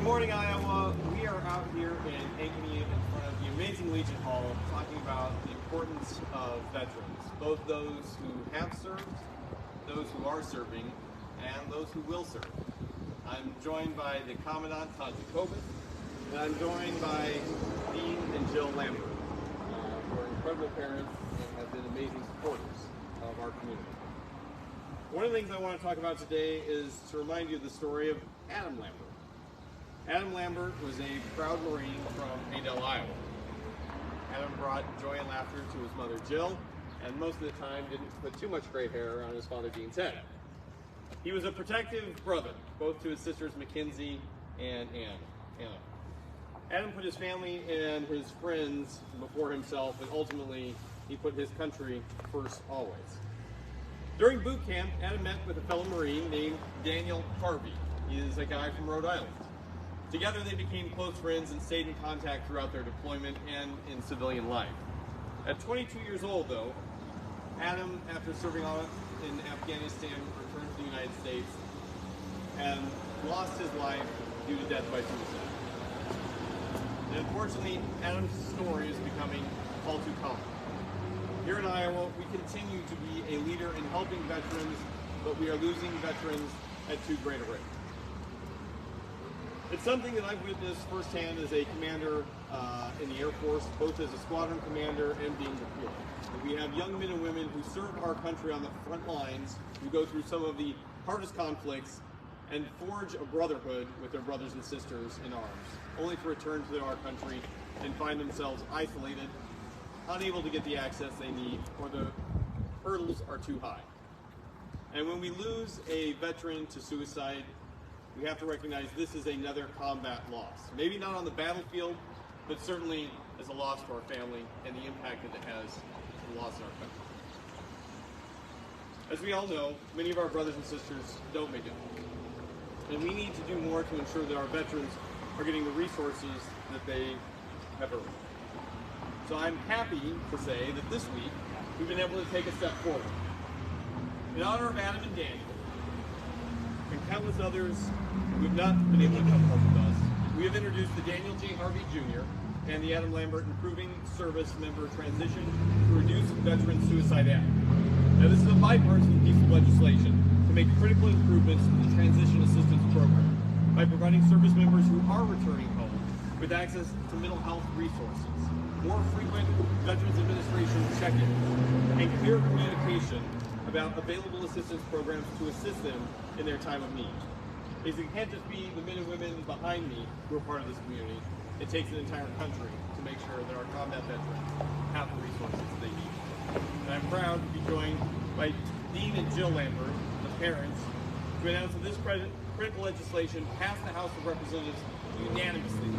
morning, Iowa. We are out here in Ankeny in front of the amazing Legion Hall talking about the importance of veterans, both those who have served, those who are serving, and those who will serve. I'm joined by the Commandant, Todd Jacobus, and I'm joined by Dean and Jill Lambert, who are incredible parents and have been amazing supporters of our community. One of the things I want to talk about today is to remind you of the story of Adam Lambert. Adam Lambert was a proud Marine from Adel, Iowa. Adam brought joy and laughter to his mother Jill, and most of the time didn't put too much gray hair on his father Dean's head. He was a protective brother, both to his sisters Mackenzie and Anna. Adam put his family and his friends before himself, and ultimately he put his country first always. During boot camp, Adam met with a fellow Marine named Daniel Harvey. He is a guy from Rhode Island. Together they became close friends and stayed in contact throughout their deployment and in civilian life. At 22 years old though, Adam, after serving in Afghanistan, returned to the United States and lost his life due to death by suicide. And unfortunately, Adam's story is becoming all too common. Here in Iowa, we continue to be a leader in helping veterans, but we are losing veterans at too great a rate. It's something that I've witnessed firsthand as a commander in the Air Force, both as a squadron commander and being deployed. We have young men and women who serve our country on the front lines, who go through some of the hardest conflicts and forge a brotherhood with their brothers and sisters in arms, only to return to our country and find themselves isolated, unable to get the access they need, or the hurdles are too high. And when we lose a veteran to suicide, we have to recognize this is another combat loss. Maybe not on the battlefield, but certainly as a loss to our family and the impact that it has on the loss in our country. As we all know, many of our brothers and sisters don't make it home. And we need to do more to ensure that our veterans are getting the resources that they have earned. So I'm happy to say that this week, we've been able to take a step forward. In honor of Adam and Daniel, and countless others who have not been able to come home with us, we have introduced the Daniel J. Harvey Jr. and the Adam Lambert Improving Service Member Transition to Reduce Veteran Suicide Act. Now this is a bipartisan piece of legislation to make critical improvements to the Transition Assistance Program by providing service members who are returning home with access to mental health resources, more frequent Veterans Administration check-ins, and clear communication about available assistance programs to assist them in their time of need. Because it can't just be the men and women behind me who are part of this community. It takes an entire country to make sure that our combat veterans have the resources they need. And I'm proud to be joined by Dean and Jill Lambert, the parents, to announce that this critical legislation passed the House of Representatives unanimously.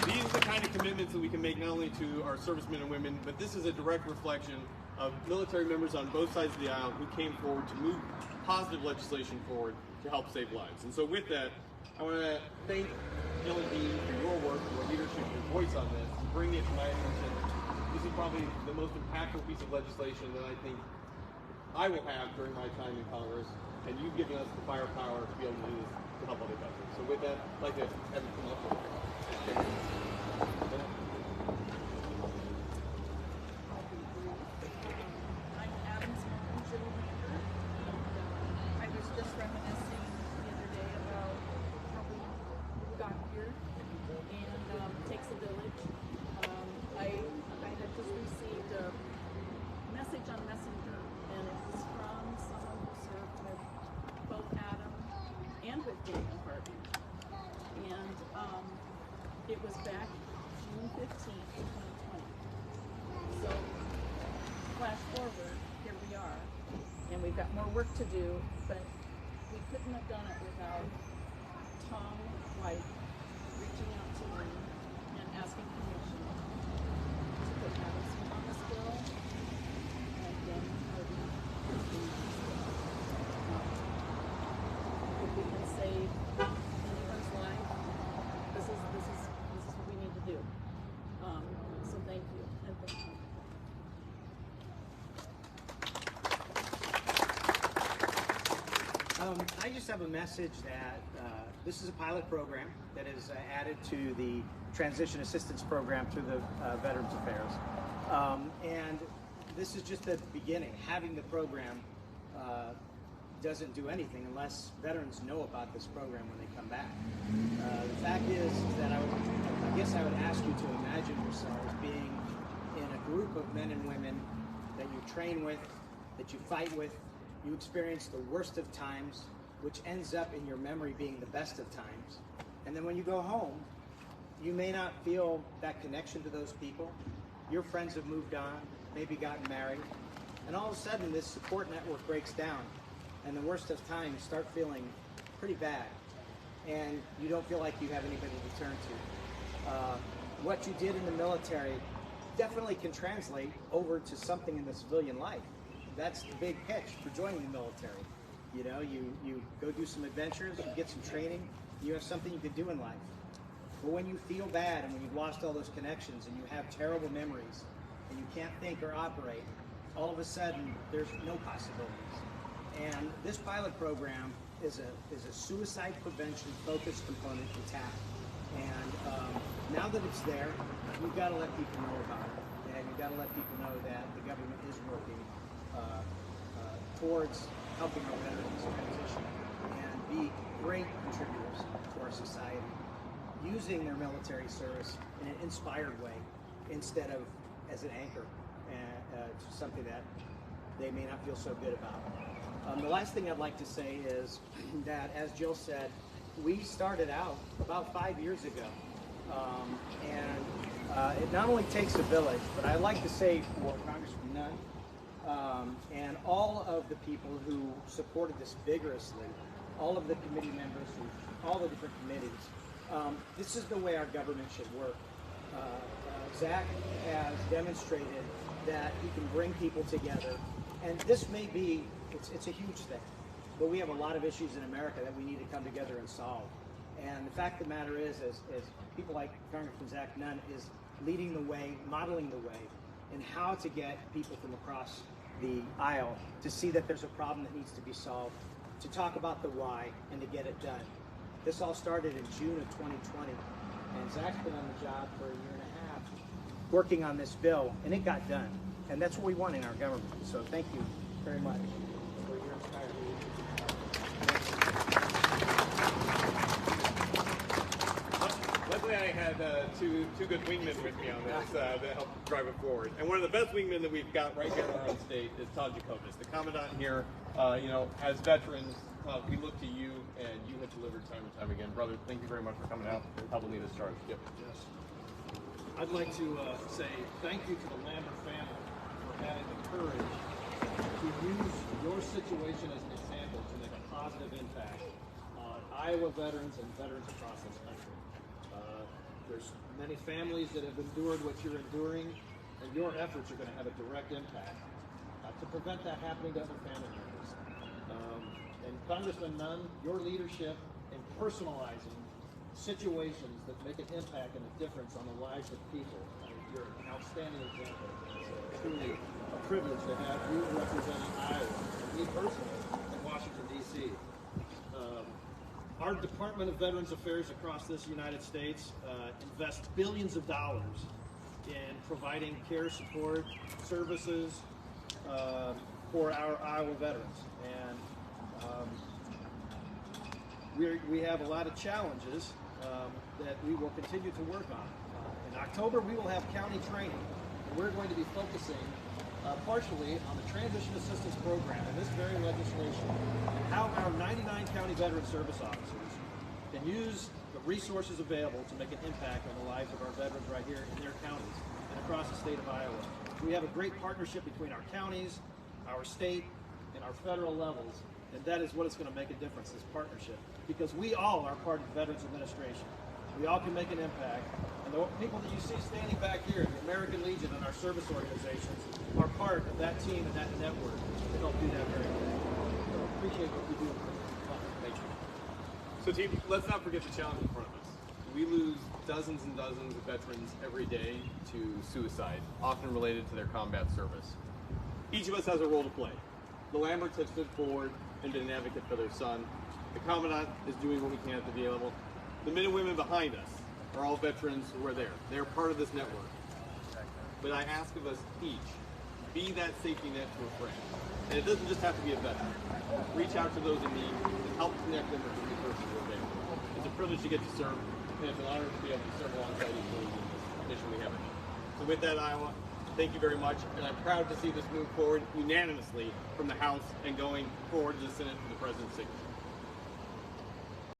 These are the kind of commitments that we can make not only to our servicemen and women, but this is a direct reflection of military members on both sides of the aisle who came forward to move positive legislation forward to help save lives. And so with that, I want to thank Jill and Dean for your work, your leadership, your voice on this, to bring it to my attention. This is probably the most impactful piece of legislation that I think I will have during my time in Congress, and you've given us the firepower to be able to do this to help other veterans. So with that, I'd like to have you come up with it. I'm Adam's mom, Jill Lambert, and I was just reminiscing the other day about how we got here, and it takes a village. I had just received a message on Messenger, and it was from someone who served with both Adam and with Daniel Harvey. And it was back June 15th, 2020. So, flash forward, here we are. And we've got more work to do, but we couldn't have done it without Tom White reaching out to me and asking permission to put Adam's name on this bill and Daniel Harvey on this bill. If we can save anyone's life, this is what we need to do. So thank you, and thank you. I just have a message that this is a pilot program that is added to the Transition Assistance Program through the Veterans Affairs. And this is just the beginning. Having the program doesn't do anything unless veterans know about this program when they come back. The fact is that I guess I would ask you to imagine yourselves being in a group of men and women that you train with, that you fight with, you experience the worst of times, which ends up in your memory being the best of times. And then when you go home, you may not feel that connection to those people. Your friends have moved on, maybe gotten married, and all of a sudden this support network breaks down, and the worst of times start feeling pretty bad, and you don't feel like you have anybody to turn to. What you did in the military definitely can translate over to something in the civilian life. That's the big pitch for joining the military. You know, you go do some adventures, you get some training, you have something you can do in life. But when you feel bad and when you've lost all those connections and you have terrible memories and you can't think or operate, all of a sudden there's no possibilities. And this pilot program is a suicide prevention focused component to TAP. And now that it's there, you've got to let people know about it. And you've got to let people know that the government is working towards helping our veterans transition and be great contributors to our society, using their military service in an inspired way instead of as an anchor to something that they may not feel so good about. The last thing I'd like to say is that, as Jill said, we started out about 5 years ago. It not only takes a village, but I like to say for Congressman Nunn and all of the people who supported this vigorously, all of the committee members, all the different committees, this is the way our government should work. Zach has demonstrated that he can bring people together, and this may be, it's a huge thing, but we have a lot of issues in America that we need to come together and solve. And the fact of the matter is people like Congressman Zach Nunn is leading the way, modeling the way in how to get people from across the aisle to see that there's a problem that needs to be solved, to talk about the why, and to get it done. This all started in June of 2020, and Zach's been on the job for a year and a half working on this bill, and it got done. And that's what we want in our government. So thank you very much for your inspired leadership. Luckily, I had two good wingmen with me on this that helped drive it forward. And one of the best wingmen that we've got right here in our own state is Todd Jacobus, the commandant here. You know, as veterans, we look to you, and you have delivered time and time again. Brother, thank you very much for coming out and helping lead this charge. Yep. Yes. I'd like to say thank you to the Lambert family for having the courage to use your situation as an example to make a positive impact on Iowa veterans and veterans across this country. There's many families that have endured what you're enduring, and your efforts are going to have a direct impact to prevent that happening to other family members. And Congressman Nunn, your leadership in personalizing situations that make an impact and a difference on the lives of people, you're an outstanding example. It's truly a privilege to have you representing Iowa, and me personally, in Washington, D.C. Our Department of Veterans Affairs across this United States invests billions of dollars in providing care support services for our Iowa veterans. And we have a lot of challenges that we will continue to work on. In October, we will have county training, and we're going to be focusing partially on the Transition Assistance Program and this very legislation, and how our 99 county veteran service officers can use the resources available to make an impact on the lives of our veterans right here in their counties and across the state of Iowa. We have a great partnership between our counties, our state, and our federal levels, and that is what is going to make a difference, this partnership, because we all are part of the Veterans Administration. We all can make an impact, and the people that you see standing back here, the American Legion and our service organizations, are part of that team and that network to help do that very thing. So appreciate what you do. Thank you. So team, let's not forget the challenge in front of us. We lose dozens and dozens of veterans every day to suicide, often related to their combat service. Each of us has a role to play. The Lamberts have stood forward and been an advocate for their son. The Commandant is doing what we can at the VA level. The men and women behind us are all veterans who are there. They're part of this network. But I ask of us each, be that safety net to a friend. And it doesn't just have to be a veteran. Reach out to those in need and help connect them with the resources who are there. It's a privilege to get to serve, and it's an honor to be able to serve alongside each other in this mission we have at hand. So with that, Iowa, thank you very much, and I'm proud to see this move forward unanimously from the House and going forward to the Senate for the President's signature.